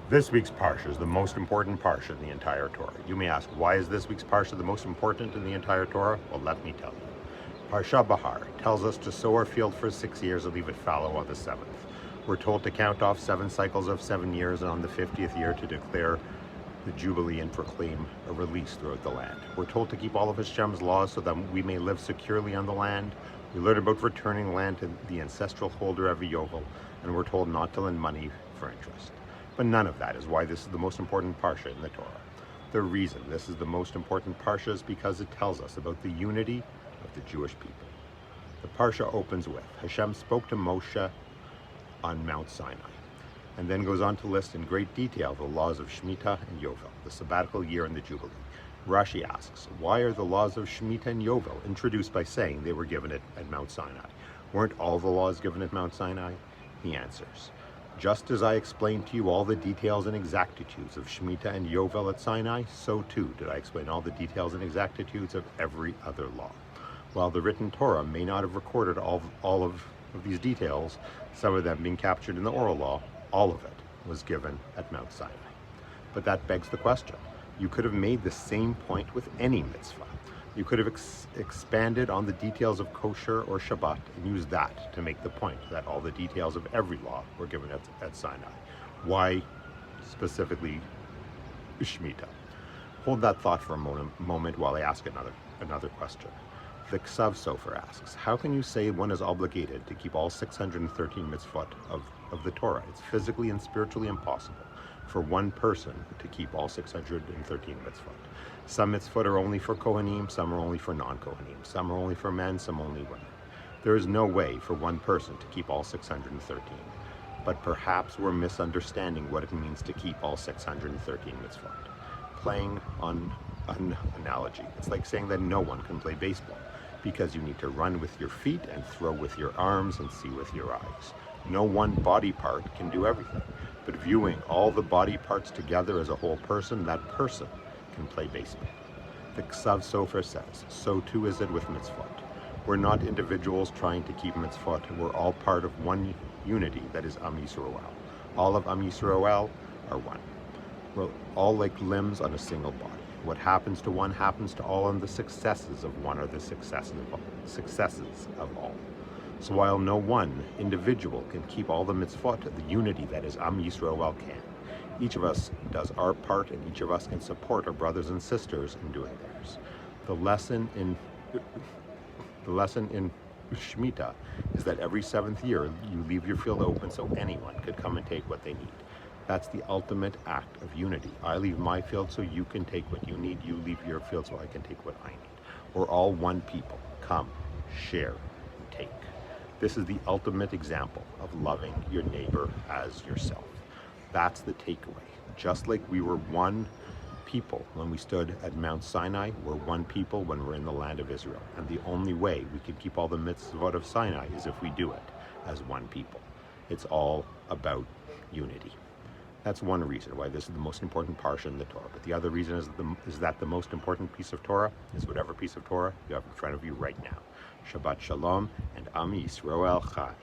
This week's parsha is the most important parsha in the entire Torah. You may ask, why is this week's parsha the most important in the entire Torah? Well, let me tell you. Parashah Behar tells us to sow our field for 6 years and leave it fallow on the 7th. We're told to count off 7 cycles of 7 years and on the 50th year to declare the Jubilee and proclaim a release throughout the land. We're told to keep all of Hashem's laws so that we may live securely on the land. We learn about returning land to the ancestral holder every yovel, and we're told not to lend money for interest. But none of that is why this is the most important parsha in the Torah. The reason this is the most important parsha is because it tells us about the unity of the Jewish people. The parsha opens with, Hashem spoke to Moshe on Mount Sinai, and then goes on to list in great detail the laws of Shemitah and Yovel, the sabbatical year and the Jubilee. Rashi asks, why are the laws of Shemitah and Yovel introduced by saying they were given at Mount Sinai? Weren't all the laws given at Mount Sinai? He answers, just as I explained to you all the details and exactitudes of Shemitah and Yovel at Sinai, so too did I explain all the details and exactitudes of every other law. While the written Torah may not have recorded all of these details, some of them being captured in the oral law, all of it was given at Mount Sinai. But that begs the question. You could have made the same point with any mitzvah. You could have expanded on the details of kosher or Shabbat and used that to make the point that all the details of every law were given at Sinai. Why specifically Shemitah? Hold that thought for a moment while I ask another question. The Ksav Sofer asks, how can you say one is obligated to keep all 613 mitzvot of the Torah? It's physically and spiritually impossible for one person to keep all 613 mitzvot. Some mitzvot are only for Kohanim, some are only for non-Kohanim, some are only for men, some only women. There is no way for one person to keep all 613. But perhaps we're misunderstanding what it means to keep all 613 mitzvot. Playing on an analogy, it's like saying that no one can play baseball because you need to run with your feet and throw with your arms and see with your eyes. No one body part can do everything, but viewing all the body parts together as a whole person, that person can play baseball. The Ksav Sofer says, so too is it with mitzvot. We're not individuals trying to keep mitzvot, we're all part of one unity that is Am Yisrael. All of Am Yisrael are one. We're all like limbs on a single body. What happens to one happens to all, and the successes of one are the successes of all. So while no one individual can keep all the mitzvot, the unity that is Am Yisrael can. Each of us does our part, and each of us can support our brothers and sisters in doing theirs. The lesson in Shemitah is that every 7th year you leave your field open so anyone could come and take what they need. That's the ultimate act of unity. I leave my field so you can take what you need. You leave your field so I can take what I need. We're all one people. Come, share, and take. This is the ultimate example of loving your neighbor as yourself. That's the takeaway. Just like we were one people when we stood at Mount Sinai, we're one people when we're in the land of Israel. And the only way we can keep all the mitzvot of Sinai is if we do it as one people. It's all about unity. That's one reason why this is the most important parsha in the Torah. But the other reason is that the most important piece of Torah is whatever piece of Torah you have in front of you right now. Shabbat Shalom and Am Yisrael Chai.